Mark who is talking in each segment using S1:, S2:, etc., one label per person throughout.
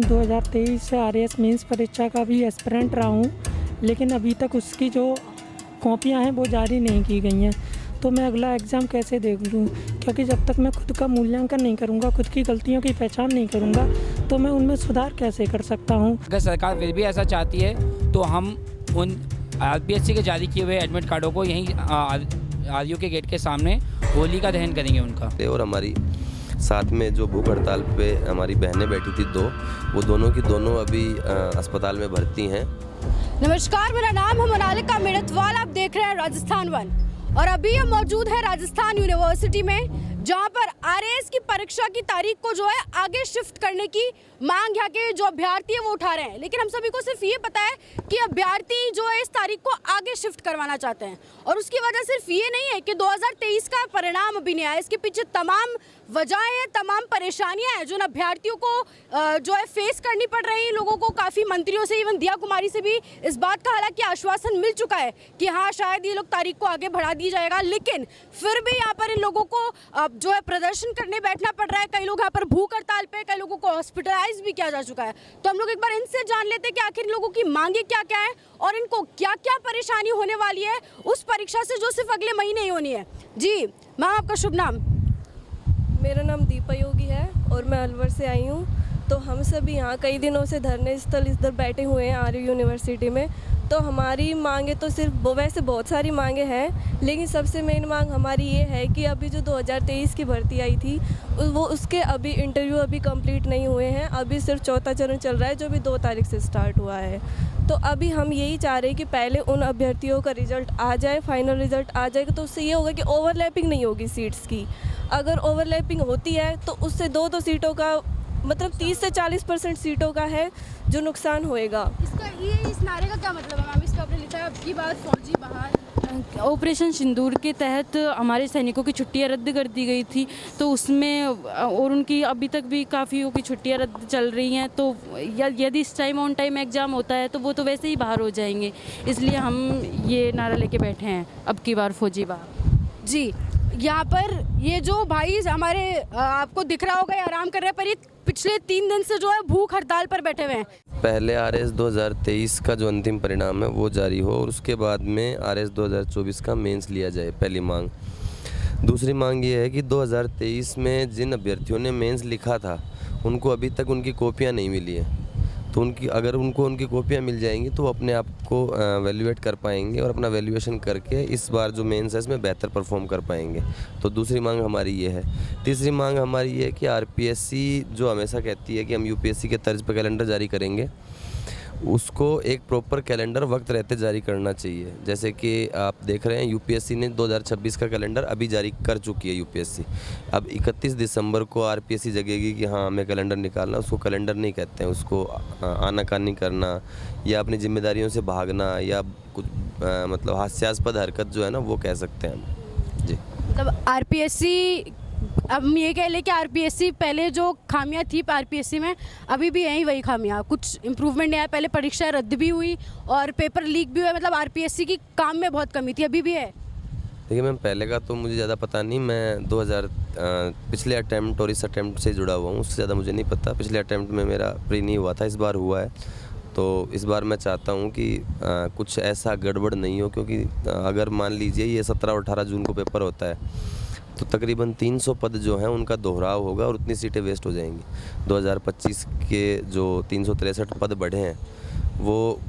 S1: 2023 RAS mains परीक्षा का भी एस्पिरेंट रहा हूँ, लेकिन अभी तक उसकी जो कॉपियाँ हैं वो जारी नहीं की गई हैं। तो मैं अगला एग्ज़ाम कैसे दे लूँ? क्योंकि जब तक मैं खुद का मूल्यांकन नहीं करूँगा, खुद की गलतियों की पहचान नहीं करूँगा, तो मैं उनमें सुधार कैसे कर सकता हूँ?
S2: अगर सरकार फिर भी ऐसा चाहती है तो हम उन आरपीएससी के जारी किए हुए एडमिट कार्डों को यहीं आरयू के गेट के सामने होलिका दहन करेंगे उनका।
S3: और हमारी साथ में जो भूख हड़ताल पे हमारी बहनें बैठी थी दो, वो दोनों की दोनों अभी अस्पताल में भर्ती हैं।
S4: नमस्कार, मेरा नाम है मोनालिका मेड़तवाल। आप देख रहे हैं राजस्थान वन और अभी हम मौजूद है राजस्थान यूनिवर्सिटी में, जहां पर आरएएस की परीक्षा की तारीख को जो है आगे शिफ्ट करने की मांग यहाँ के जो अभ्यर्थी है वो उठा रहे हैं। लेकिन हम सभी को सिर्फ ये पता है कि अभ्यर्थी जो है इस तारीख को आगे शिफ्ट करवाना चाहते हैं और उसकी वजह सिर्फ ये नहीं है कि 2023 का परिणाम अभी नहीं आया। इसके पीछे तमाम वजहें हैं, तमाम परेशानियां हैं जो उन अभ्यर्थियों को जो है फेस करनी पड़ रही है। लोगों को काफ़ी मंत्रियों से, इवन दिया कुमारी से भी इस बात का हालांकि आश्वासन मिल चुका है कि हाँ शायद ये लोग तारीख को आगे बढ़ा दी जाएगा, लेकिन फिर भी यहाँ पर इन लोगों को जो है प्रदर्शन करने बैठना पड़ रहा है। कई लोग यहाँ पर भूख हड़ताल पे, कई लोगों को हॉस्पिटलाइज भी किया जा चुका है। तो हम लोग एक बार इनसे जान लेते हैं कि आखिर इन लोगों की मांगे क्या क्या है और इनको क्या क्या परेशानी होने वाली है उस परीक्षा से जो सिर्फ अगले महीने ही होनी है। जी मैम, आपका शुभ नाम?
S5: मेरा नाम दीपा योगी है और मैं अलवर से आई हूँ। तो हम सभी यहाँ कई दिनों से धरने स्थल इधर बैठे हुए हैं आरयू यूनिवर्सिटी में। तो हमारी मांगे तो सिर्फ वैसे बहुत सारी मांगे हैं, लेकिन सबसे मेन मांग हमारी ये है कि अभी जो 2023 की भर्ती आई थी वो उसके अभी इंटरव्यू अभी कंप्लीट नहीं हुए हैं। अभी सिर्फ चौथा चरण चल रहा है जो भी 2 तारीख से स्टार्ट हुआ है। तो अभी हम यही चाह रहे हैं कि पहले उन अभ्यर्थियों का रिजल्ट आ जाए, फाइनल रिजल्ट आ जाएगा तो उससे ये होगा कि ओवरलैपिंग नहीं होगी सीट्स की। अगर ओवरलैपिंग होती है तो उससे दो सीटों का मतलब 30 से 40% सीटों का है जो नुकसान होएगा।
S4: इसका ये इस नारे का क्या मतलब है मैम? इसका आपने लिखा है अब की बात फौजी बहाल।
S6: ऑपरेशन सिंदूर के तहत हमारे सैनिकों की छुट्टियां रद्द कर दी गई थी, तो उसमें और उनकी अभी तक भी काफ़ियों की छुट्टियां रद्द चल रही हैं। तो यदि इस टाइम ऑन टाइम एग्ज़ाम होता है तो वो तो वैसे ही बाहर हो जाएंगे, इसलिए हम ये नारा लेके बैठे हैं अब की बार फौजी बहाल।
S4: जी, यहाँ पर ये जो भाई हमारे आपको दिख रहा होगा ये आराम कर रहे हैं, पर ये पिछले 3 दिन से जो है भूख हड़ताल पर बैठे हुए हैं।
S3: पहले आरएएस 2023 का जो अंतिम परिणाम है वो जारी हो और उसके बाद में आरएएस 2024 का मेंस लिया जाए, पहली मांग। दूसरी मांग ये है कि 2023 में जिन अभ्यर्थियों ने मेंस लिखा था उनको अभी तक उनकी कॉपियाँ नहीं मिली है, तो अगर उनको उनकी कॉपियाँ मिल जाएंगी तो वो अपने आप को वैल्यूएट कर पाएंगे और अपना वैल्यूएशन करके इस बार जो मेंस है इसमें बेहतर परफॉर्म कर पाएंगे। तो दूसरी मांग हमारी ये है। तीसरी मांग हमारी ये है कि आरपीएससी जो हमेशा कहती है कि हम यूपीएससी के तर्ज पर कैलेंडर जारी करेंगे, उसको एक प्रॉपर कैलेंडर वक्त रहते जारी करना चाहिए। जैसे कि आप देख रहे हैं यूपीएससी ने 2026 का कैलेंडर अभी जारी कर चुकी है यूपीएससी। अब 31 दिसंबर को आरपीएससी जगेगी कि हाँ हमें कैलेंडर निकालना, उसको कैलेंडर नहीं कहते हैं, उसको आनाकानी करना या अपनी जिम्मेदारियों से भागना या कुछ मतलब हास्यास्पद हरकत जो है ना वो कह सकते हैं हम। जी,
S4: मतलब आरपीएससी, अब हम ये कह लें कि आरपीएससी पहले जो खामियां थी आरपीएससी में अभी भी यही वही खामियां, कुछ इम्प्रूवमेंट नहीं आया। पहले परीक्षाएं रद्द भी हुई और पेपर लीक भी हुआ, मतलब आरपीएससी की काम में बहुत कमी थी, अभी भी है।
S3: देखिए मैम, पहले का तो मुझे ज़्यादा पता नहीं, मैं 2000 पिछले अटैम्प्ट और इस अटैम्प्ट से जुड़ा हुआ हूँ, उससे ज़्यादा मुझे नहीं पता। पिछले अटैम्प्ट में मेरा प्री नहीं हुआ था, इस बार हुआ है। तो इस बार मैं चाहता हूँ कि कुछ ऐसा गड़बड़ नहीं हो, क्योंकि अगर मान लीजिए ये 17 और 18 जून को पेपर होता है तो तकरीबन 300 पद जो हैं उनका दोहराव होगा और उतनी सीटें वेस्ट हो जाएंगी। 2025 के जो 363 पद बढ़े हैं वो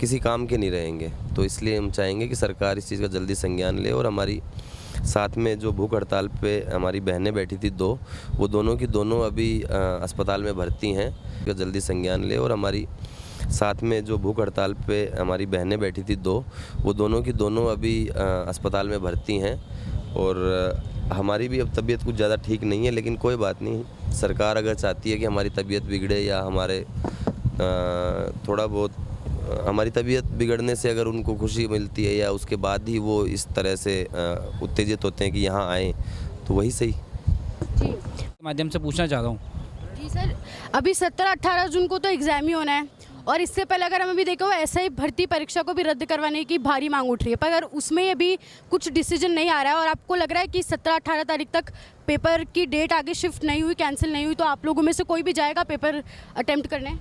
S3: किसी काम के नहीं रहेंगे। तो इसलिए हम चाहेंगे कि सरकार इस चीज़ का जल्दी संज्ञान ले और हमारी साथ में जो भूख हड़ताल पे हमारी बहनें बैठी थी दो, वो दोनों की दोनों अभी अस्पताल में भर्ती हैं, इसका जल्दी संज्ञान ले। और हमारी साथ में जो भूख हड़ताल पे हमारी बहनें बैठी थी दो, वो दोनों की दोनों अभी अस्पताल में भर्ती हैं और हमारी भी अब तबीयत कुछ ज़्यादा ठीक नहीं है, लेकिन कोई बात नहीं। सरकार अगर चाहती है कि हमारी तबीयत बिगड़े या हमारे थोड़ा बहुत हमारी तबीयत बिगड़ने से अगर उनको खुशी मिलती है या उसके बाद ही वो इस तरह से उत्तेजित होते हैं कि यहाँ आएँ, तो वही सही।
S4: जी,
S2: माध्यम से पूछना चाहता हूँ।
S4: जी सर, अभी 17-18 जून को तो एग्ज़ाम ही होना है और इससे पहले अगर हम अभी देखो SI भर्ती परीक्षा को भी रद्द करवाने की भारी मांग उठ रही है, पर अगर उसमें अभी कुछ डिसीजन नहीं आ रहा है और आपको लग रहा है कि 17-18 तारीख तक पेपर की डेट आगे शिफ्ट नहीं हुई, कैंसिल नहीं हुई, तो आप लोगों में से कोई भी जाएगा पेपर अटेम्प्ट करने?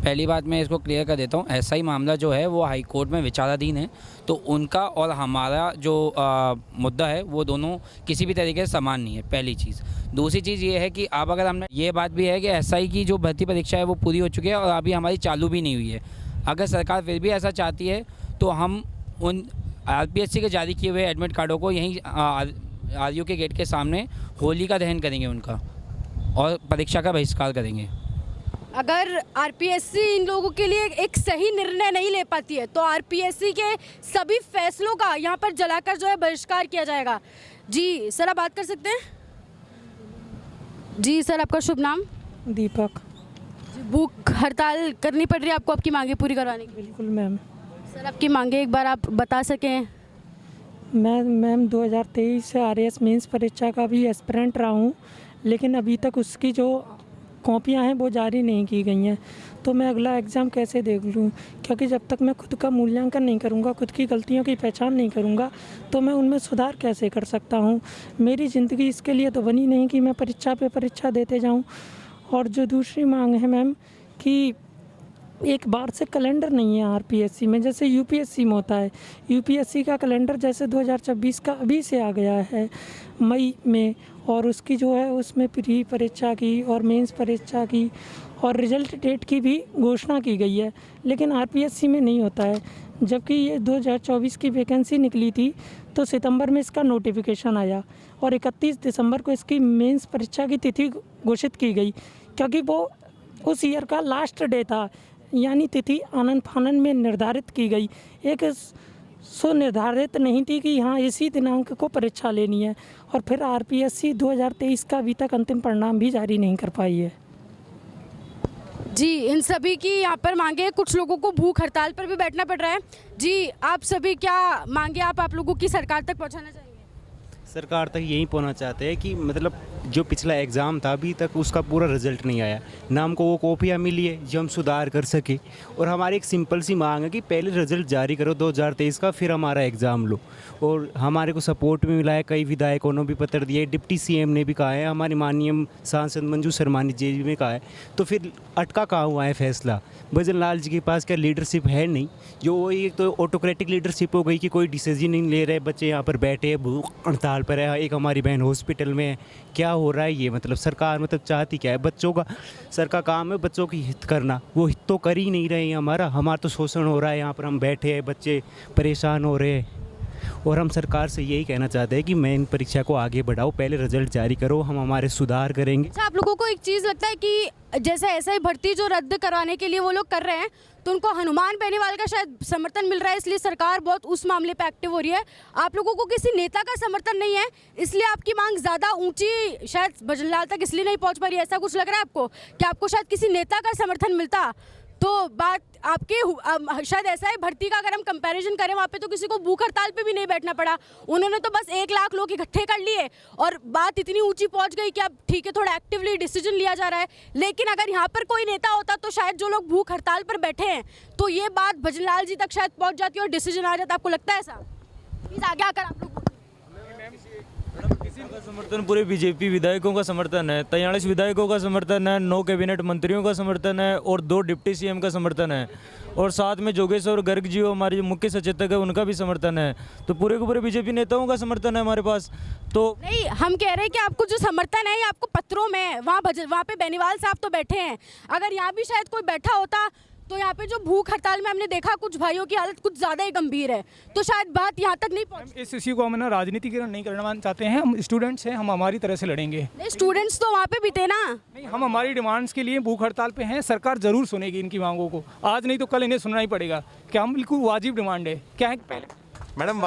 S2: पहली बात मैं इसको क्लियर कर देता हूँ, ऐसा ही मामला जो है वो हाई कोर्ट में विचाराधीन है, तो उनका और हमारा जो मुद्दा है वो दोनों किसी भी तरीके से समान नहीं है, पहली चीज़। दूसरी चीज़ ये है कि अब अगर हमने ये बात भी है कि SI की जो भर्ती परीक्षा है वो पूरी हो चुकी है और अभी हमारी चालू भी नहीं हुई है। अगर सरकार फिर भी ऐसा चाहती है तो हम उन RPSC के जारी किए हुए एडमिट कार्डों को यहीं RU के गेट के सामने होली का दहन करेंगे उनका, और परीक्षा का बहिष्कार करेंगे।
S4: अगर RPSC इन लोगों के लिए एक सही निर्णय नहीं ले पाती है तो RPSC के सभी फैसलों का यहाँ पर जलाकर जो है बहिष्कार किया जाएगा। जी सर, आप बात कर सकते हैं? जी सर, आपका शुभ नाम?
S1: दीपक।
S4: जी, भूख हड़ताल करनी पड़ रही है आपको आपकी मांगे पूरी करवाने के लिए?
S1: बिल्कुल मैम।
S4: सर, आपकी मांगे एक बार आप बता सकें?
S1: मैं मैम 2023 से RAS मेंस परीक्षा का भी एस्पिरेंट रहा हूँ, लेकिन अभी तक उसकी जो कॉपियाँ हैं वो जारी नहीं की गई हैं, तो मैं अगला एग्ज़ाम कैसे दे लूँ? क्योंकि जब तक मैं खुद का मूल्यांकन नहीं करूँगा, खुद की गलतियों की पहचान नहीं करूँगा, तो मैं उनमें सुधार कैसे कर सकता हूँ? मेरी ज़िंदगी इसके लिए तो बनी नहीं कि मैं परीक्षा पे परीक्षा देते जाऊँ। और जो दूसरी मांग है मैम कि एक बार से कैलेंडर नहीं है RPSC में, जैसे UPSC में होता है। UPSC का कैलेंडर जैसे 2026 का अभी से आ गया है मई में, और उसकी जो है उसमें प्री परीक्षा की और मेंस परीक्षा की और रिजल्ट डेट की भी घोषणा की गई है, लेकिन RPSC में नहीं होता है। जबकि ये 2024 की वैकेंसी निकली थी तो सितंबर में इसका नोटिफिकेशन आया और 31 दिसंबर को इसकी मेंस परीक्षा की तिथि घोषित की गई, क्योंकि वो उस ईयर का लास्ट डे था, यानी तिथि आनन फानन में निर्धारित की गई, एक सुनिर्धारित नहीं थी कि हाँ इसी दिनांक को परीक्षा लेनी है। और फिर RPSC 2023 का अभी तक अंतिम परिणाम भी जारी नहीं कर पाई है।
S4: जी, इन सभी की यहाँ पर मांगे, कुछ लोगों को भूख हड़ताल पर भी बैठना पड़ रहा है। जी, आप सभी क्या मांगे आप लोगों की सरकार तक पहुँचाना चाहेंगे?
S7: सरकार तक यही पहुंचना चाहते हैं कि मतलब जो पिछला एग्ज़ाम था अभी तक उसका पूरा रिजल्ट नहीं आया ना, हमको वो कॉपियाँ मिली है जो हम सुधार कर सके। और हमारी एक सिंपल सी मांग है कि पहले रिजल्ट जारी करो 2023 का, फिर हमारा एग्ज़ाम लो। और हमारे को सपोर्ट भी मिला है, कई विधायकों ने भी पत्र दिए, डिप्टी CM ने भी कहा है, हमारी माननीय सांसद मंजू शर्मानी जी ने कहा है। तो फिर अटका कहाँ हुआ है फैसला? भजन लाल जी के पास क्या लीडरशिप है नहीं? जो वही एक तो ऑटोक्रेटिक लीडरशिप हो गई कि कोई डिसीजन नहीं ले रहे, बच्चे यहाँ पर बैठे हैं, भूख हड़ताल पर है, एक हमारी बहन हॉस्पिटल में है। क्या हो रहा है ये? मतलब सरकार मतलब चाहती क्या है? बच्चों का सर का काम है बच्चों की हित करना, वो हित तो कर ही नहीं रहे हैं। हमारा तो शोषण हो रहा है, यहाँ पर हम बैठे हैं, बच्चे परेशान हो रहे हैं। और हम सरकार से यही कहना चाहते हैं कि मेन परीक्षा को आगे बढ़ाओ, पहले रिजल्ट जारी करो, हम हमारे सुधार करेंगे।
S4: अच्छा, आप लोगों को एक चीज़ लगता है कि जैसे SI भर्ती जो रद्द करवाने के लिए वो लोग कर रहे हैं, तो उनको हनुमान बेनीवाल का शायद समर्थन मिल रहा है, इसलिए सरकार बहुत उस मामले पे एक्टिव हो रही है। आप लोगों को किसी नेता का समर्थन नहीं है, इसलिए आपकी मांग ज़्यादा ऊंची शायद भजनलाल तक इसलिए नहीं पहुंच पा रही है, ऐसा कुछ लग रहा है आपको? कि आपको शायद किसी नेता का समर्थन मिलता तो बात आपके शायद SI भर्ती का अगर हम कंपैरिजन करें, वहाँ पे तो किसी को भूख हड़ताल पे भी नहीं बैठना पड़ा, उन्होंने तो बस 1 लाख लोग इकट्ठे कर लिए और बात इतनी ऊंची पहुँच गई कि अब ठीक है थोड़ा एक्टिवली डिसीजन लिया जा रहा है। लेकिन अगर यहाँ पर कोई नेता होता तो शायद जो लोग भूख हड़ताल पर बैठे हैं तो ये बात भजनलाल जी तक शायद पहुँच जाती और डिसीजन आ जाता। आपको लगता है ऐसा? प्लीज़ आगे आकर आप लोग
S8: किसी का समर्थन, पूरे बीजेपी विधायकों का समर्थन है, 43 विधायकों का समर्थन है, 9 कैबिनेट मंत्रियों का समर्थन है और 2 डिप्टी CM का समर्थन है, और साथ में जोगेश्वर गर्ग जी हमारे जो मुख्य सचेतक है उनका भी समर्थन है। तो पूरे के पूरे बीजेपी नेताओं का समर्थन है हमारे पास। तो
S4: नहीं, हम कह रहे हैं कि आपको जो समर्थन है ये आपको पत्रों में है, वहाँ पे बेनीवाल साहब तो बैठे हैं, अगर यहाँ भी शायद कोई बैठा होता तो यहाँ पे जो भूख हड़ताल में हमने देखा कुछ भाइयों की हालत कुछ ज़्यादा ही गंभीर है, तो शायद बात यहाँ तक नहीं पहुँची।
S9: इस इश्यू को हम ना राजनीतिकरण नहीं करना चाहते हैं, हम स्टूडेंट्स हैं, हम हमारी तरह से लड़ेंगे।
S4: नहीं, स्टूडेंट्स तो वहाँ पे भी थे ना।
S9: नहीं, हम हमारी डिमांड्स के लिए भूख हड़ताल पे हैं, सरकार ज़रूर सुनेगी इनकी मांगों को, आज नहीं तो कल इन्हें सुनना ही पड़ेगा। क्या हम बिल्कुल वाजिब डिमांड है क्या है? पहले
S10: मैडम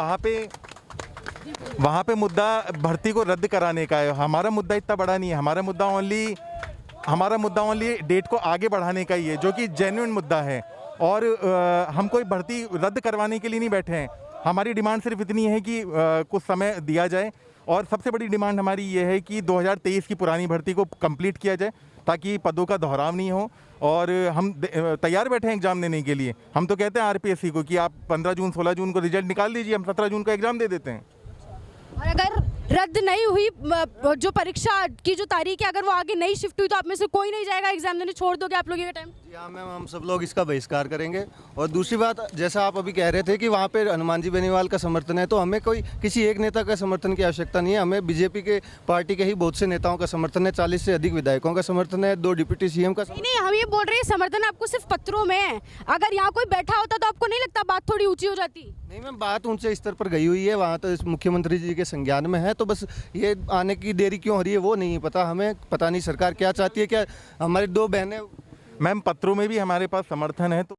S10: वहाँ पे मुद्दा भर्ती को रद्द कराने का है, हमारा मुद्दा इतना बड़ा नहीं है, हमारा मुद्दा ओनली डेट को आगे बढ़ाने का ही है, जो कि जेन्युइन मुद्दा है। और हम कोई भर्ती रद्द करवाने के लिए नहीं बैठे हैं, हमारी डिमांड सिर्फ इतनी है कि कुछ समय दिया जाए। और सबसे बड़ी डिमांड हमारी ये है कि 2023 की पुरानी भर्ती को कंप्लीट किया जाए, ताकि पदों का दोहराव नहीं हो। और हम तैयार बैठे हैं एग्ज़ाम देने के लिए। हम तो कहते हैं आरपीएससी को कि आप 15 जून 16 जून को रिजल्ट निकाल दीजिए, हम 17 जून को एग्ज़ाम दे देते हैं।
S4: और अगर रद्द नहीं हुई जो परीक्षा की जो तारीख है, अगर वो आगे नहीं शिफ्ट हुई, तो आप में से कोई नहीं जाएगा एग्जाम देने, छोड़ दोगे आप लोग ये टाइम?
S11: जी हाँ मैम, हम सब लोग इसका बहिष्कार करेंगे। और दूसरी बात, जैसा आप अभी कह रहे थे कि वहाँ पे हनुमान जी बेनीवाल का समर्थन है, तो हमें कोई किसी एक नेता का समर्थन की आवश्यकता नहीं है। हमें बीजेपी के पार्टी के ही बहुत से नेताओं का समर्थन है, 40 से अधिक विधायकों का समर्थन है, 2 डिप्टी सीएम का
S4: नहीं, हम ये बोल रहे हैं समर्थन आपको सिर्फ पत्रों में है। अगर यहाँ कोई बैठा होता तो आपको नहीं लगता बात थोड़ी ऊंची हो जाती?
S11: नहीं मैम, बात ऊंचे स्तर पर गई हुई है, वहाँ तो मुख्यमंत्री जी के संज्ञान में है, तो बस ये आने की देरी क्यों हो रही है वो नहीं पता हमें। पता नहीं सरकार क्या चाहती है, क्या हमारी 2 बहनें।
S10: मैम, पत्रों में भी हमारे पास समर्थन है तो